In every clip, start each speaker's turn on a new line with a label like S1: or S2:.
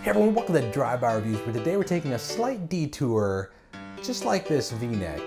S1: Hey everyone, welcome to Drive-By Reviews, where today we're taking a slight detour, just like this V-neck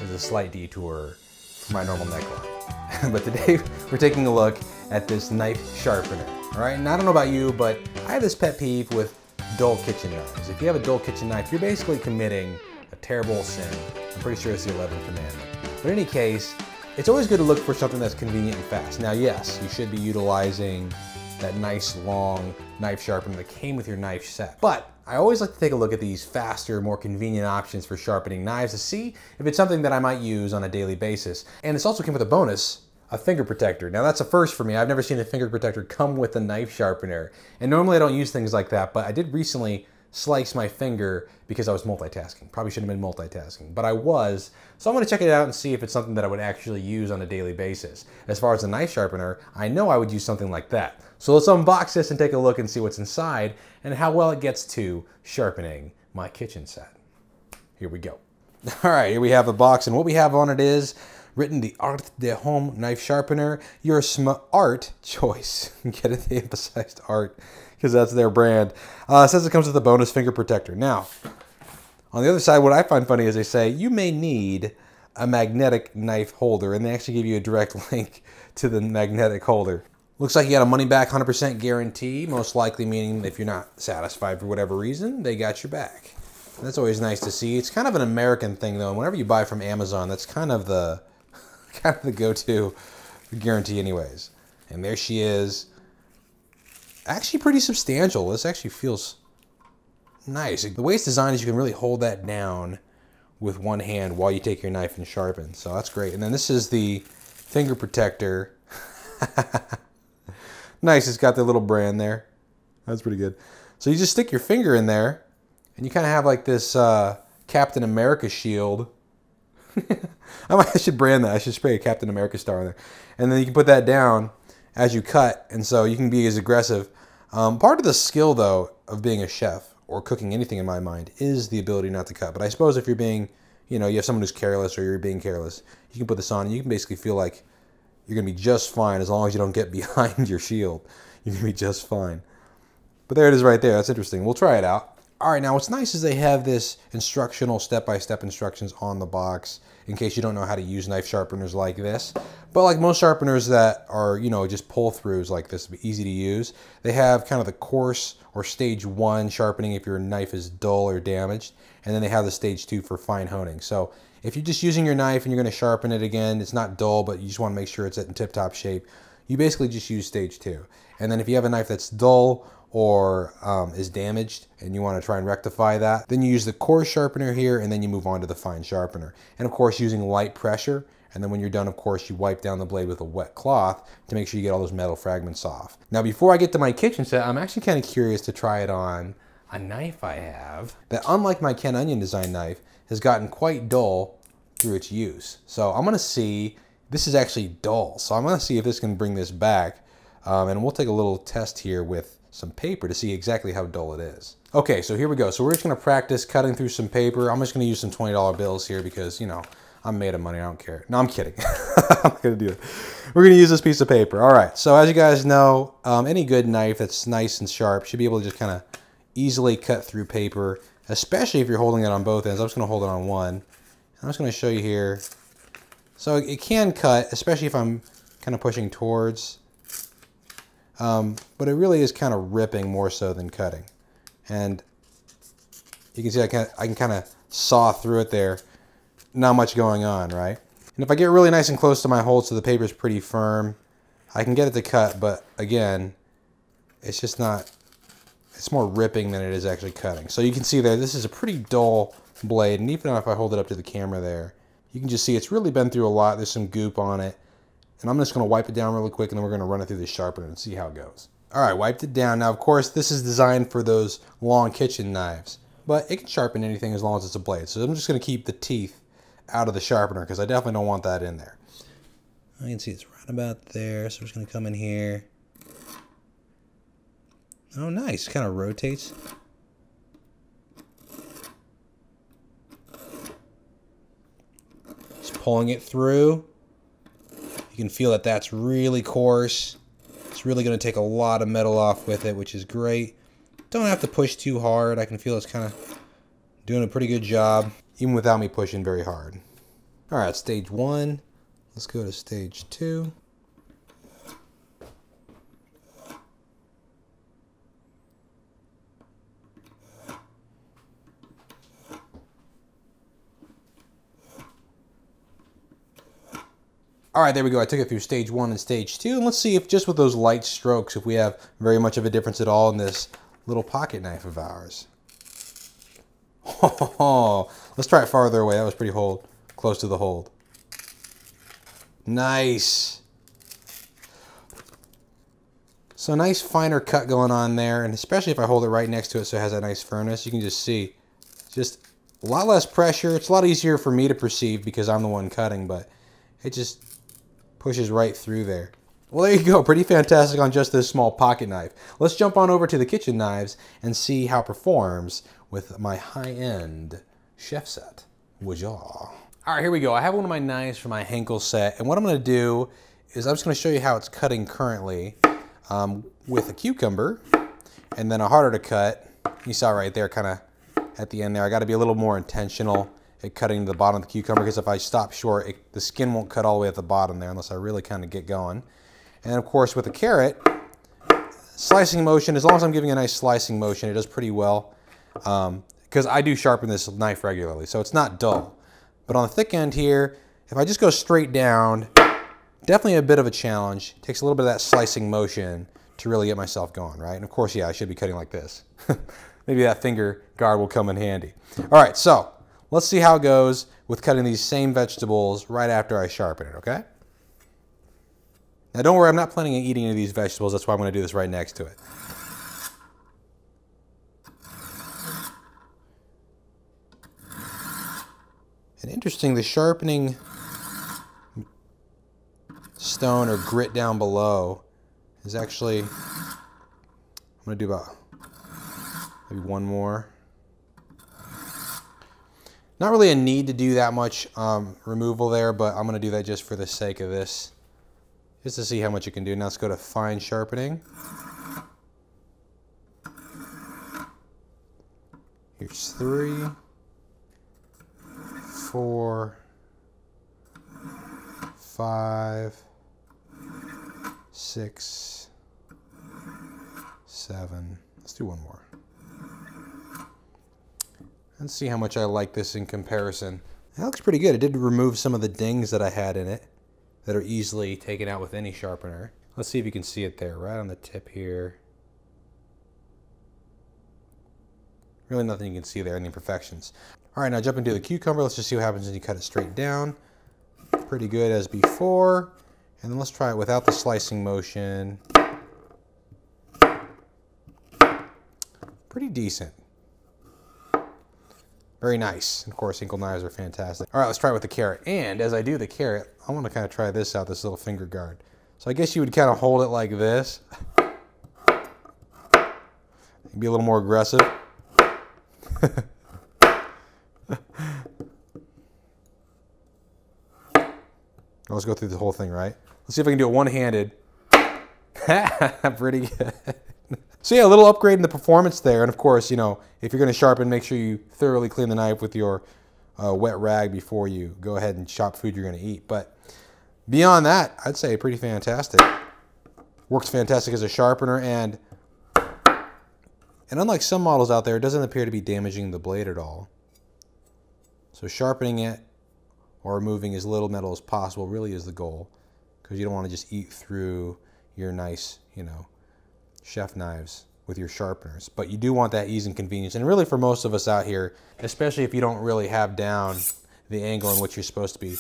S1: is a slight detour from my normal neckline. But today we're taking a look at this knife sharpener. All right, and I don't know about you, but I have this pet peeve with dull kitchen knives. If you have a dull kitchen knife, you're basically committing a terrible sin. I'm pretty sure it's the 11th commandment. But in any case, it's always good to look for something that's convenient and fast. Now yes, you should be utilizing that nice long knife sharpener that came with your knife set. But I always like to take a look at these faster, more convenient options for sharpening knives to see if it's something that I might use on a daily basis. And this also came with a bonus, a finger protector. Now that's a first for me. I've never seen a finger protector come with a knife sharpener. And normally I don't use things like that, but I did recently slice my finger because I was multitasking. Probably shouldn't have been multitasking, but I was. So I'm gonna check it out and see if it's something that I would actually use on a daily basis. As far as a knife sharpener, I know I would use something like that. So let's unbox this and take a look and see what's inside and how well it gets to sharpening my kitchen set. Here we go. All right, here we have the box, and what we have on it is written the ArtDeHome knife sharpener, your smart choice. Get it? They emphasized art because that's their brand. It says it comes with a bonus finger protector. Now, on the other side, what I find funny is they say you may need a magnetic knife holder, and they actually give you a direct link to the magnetic holder. Looks like you got a money back 100% guarantee, most likely meaning if you're not satisfied for whatever reason, they got your back. That's always nice to see. It's kind of an American thing though, and whenever you buy from Amazon, that's kind of the go-to guarantee anyways. And there she is. Actually pretty substantial. This actually feels nice. The way it's designed is you can really hold that down with one hand while you take your knife and sharpen. So that's great. And then this is the finger protector. Nice, it's got the little brand there. That's pretty good. So you just stick your finger in there and you kind of have like this Captain America shield. I should brand that. I should spray a Captain America star on there. And then you can put that down as you cut, and so you can be as aggressive. Part of the skill, though, of being a chef or cooking anything in my mind is the ability not to cut. But I suppose if you're being, you have someone who's careless or you're being careless, you can put this on and you can basically feel like you're going to be just fine as long as you don't get behind your shield. You're going to be just fine. But there it is right there. That's interesting. We'll try it out. All right, now what's nice is they have this instructional step-by-step instructions on the box in case you don't know how to use knife sharpeners like this. But like most sharpeners that are, just pull-throughs like this, easy to use, they have kind of the coarse or stage 1 sharpening if your knife is dull or damaged, and then they have the stage 2 for fine honing. So if you're just using your knife and you're going to sharpen it again, it's not dull, but you just want to make sure it's in tip-top shape, you basically just use stage 2. And then if you have a knife that's dull or is damaged and you want to try and rectify that, then you use the coarse sharpener here and then you move on to the fine sharpener. And of course using light pressure, and then when you're done, of course, you wipe down the blade with a wet cloth to make sure you get all those metal fragments off. Now before I get to my kitchen set, I'm actually kind of curious to try it on a knife I have that, unlike my Ken Onion design knife, has gotten quite dull through its use. So I'm going to see, this is actually dull, so I'm going to see if this can bring this back. And we'll take a little test here with some paper to see exactly how dull it is. Okay, so here we go. So we're just going to practice cutting through some paper. I'm just going to use some $20 bills here because, I'm made of money. I don't care. No, I'm kidding. I'm not going to do it. We're going to use this piece of paper. All right. So as you guys know, any good knife that's nice and sharp should be able to just kind of easily cut through paper, especially if you're holding it on both ends. I'm just going to hold it on one. I'm just going to show you here. So it can cut, especially if I'm kind of pushing towards. But it really is kind of ripping more so than cutting. And you can see I can kind of saw through it there. Not much going on, right? And if I get really nice and close to my hold so the paper is pretty firm, I can get it to cut, but again, it's just not, it's more ripping than it is actually cutting. So you can see there, this is a pretty dull blade, and even if I hold it up to the camera there, you can just see it's really been through a lot. There's some goop on it. And I'm just going to wipe it down really quick, and then we're going to run it through the sharpener and see how it goes. All right, wiped it down. Now, of course, this is designed for those long kitchen knives, but it can sharpen anything as long as it's a blade. So I'm just going to keep the teeth out of the sharpener because I definitely don't want that in there. I can see it's right about there, so we're just going to come in here. Oh, nice. Kind of rotates. Just pulling it through. You can feel that that's really coarse. It's really going to take a lot of metal off with it, which is great. Don't have to push too hard. I can feel it's kind of doing a pretty good job, even without me pushing very hard. All right, stage 1. Let's go to stage 2. All right, there we go. I took it through stage 1 and stage 2. And let's see if just with those light strokes, if we have very much of a difference at all in this little pocket knife of ours. Oh, let's try it farther away. That was pretty close to the hold. Nice. So nice finer cut going on there, and especially if I hold it right next to it so it has a nice firmness, you can just see just a lot less pressure. It's a lot easier for me to perceive because I'm the one cutting, but it just pushes right through there. Well, there you go. Pretty fantastic on just this small pocket knife. Let's jump on over to the kitchen knives and see how it performs with my high-end chef set. Wajah. All right, here we go. I have one of my knives for my Henkel set, and what I'm going to do is I'm just going to show you how it's cutting currently with a cucumber, and then a harder to cut. You saw right there, kind of at the end there. I got to be a little more intentional at cutting the bottom of the cucumber, because if I stop short, the skin won't cut all the way at the bottom there unless I really kind of get going. And of course, with the carrot, slicing motion, as long as I'm giving a nice slicing motion, it does pretty well. Because I do sharpen this knife regularly, so it's not dull. But on the thick end here, if I just go straight down, definitely a bit of a challenge. It takes a little bit of that slicing motion to really get myself going, right? And of course, yeah, I should be cutting like this. Maybe that finger guard will come in handy. All right, so let's see how it goes with cutting these same vegetables right after I sharpen it, okay? Now don't worry, I'm not planning on eating any of these vegetables. That's why I'm going to do this right next to it. And interesting, the sharpening stone or grit down below is actually, I'm going to do about maybe one more. Not really a need to do that much removal there, but I'm going to do that just for the sake of this, just to see how much it can do. Now let's go to fine sharpening. Here's 3, 4, 5, 6, 7. Let's do one more. Let's see how much I like this in comparison. That looks pretty good. It did remove some of the dings that I had in it that are easily taken out with any sharpener. Let's see if you can see it there, right on the tip here. Really nothing you can see there, any imperfections. All right, now jump into the cucumber. Let's just see what happens when you cut it straight down. Pretty good as before. And then let's try it without the slicing motion. Pretty decent. Very nice. And of course, Henkel knives are fantastic. All right, let's try it with the carrot. And as I do the carrot, I want to kind of try this out, this little finger guard. So I guess you would kind of hold it like this. Be a little more aggressive. Let's go through the whole thing, right? Let's see if I can do it one-handed. Pretty good. So yeah, a little upgrade in the performance there. And of course, you know, if you're going to sharpen, make sure you thoroughly clean the knife with your wet rag before you go ahead and chop food you're going to eat. But beyond that, I'd say pretty fantastic. Works fantastic as a sharpener, and unlike some models out there, it doesn't appear to be damaging the blade at all. So sharpening it or removing as little metal as possible really is the goal, because you don't want to just eat through your nice, you know, chef knives with your sharpeners. But you do want that ease and convenience. And really for most of us out here, especially if you don't really have down the angle in which you're supposed to be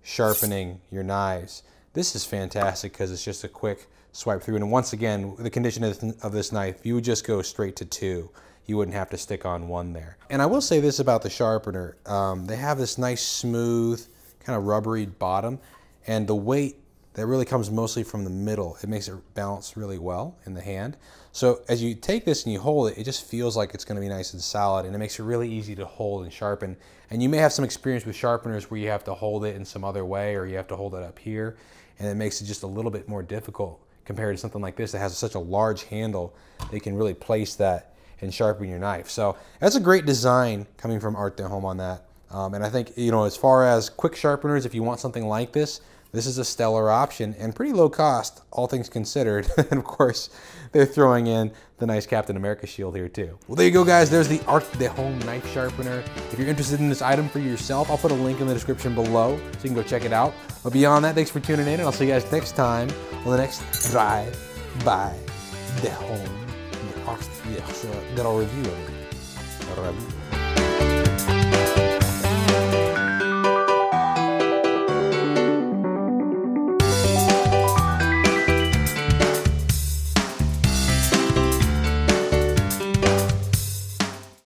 S1: sharpening your knives, this is fantastic because it's just a quick swipe through. And once again, the condition of this knife, you would just go straight to 2. You wouldn't have to stick on 1 there. And I will say this about the sharpener. They have this nice smooth, kind of rubbery bottom, and the weight that really comes mostly from the middle. It makes it balance really well in the hand. So as you take this and you hold it, it just feels like it's going to be nice and solid, and it makes it really easy to hold and sharpen. And you may have some experience with sharpeners where you have to hold it in some other way, or you have to hold it up here, and it makes it just a little bit more difficult compared to something like this that has such a large handle. They can really place that and sharpen your knife. So that's a great design coming from ArtDeHome on that. And I think, you know, as far as quick sharpeners, if you want something like this, this is a stellar option and pretty low cost, all things considered. And of course, they're throwing in the nice Captain America shield here too. Well, there you go, guys. There's the ArtDeHome knife sharpener. If you're interested in this item for yourself, I'll put a link in the description below so you can go check it out. But beyond that, thanks for tuning in, and I'll see you guys next time on the next Drive by the Home. That'll review it.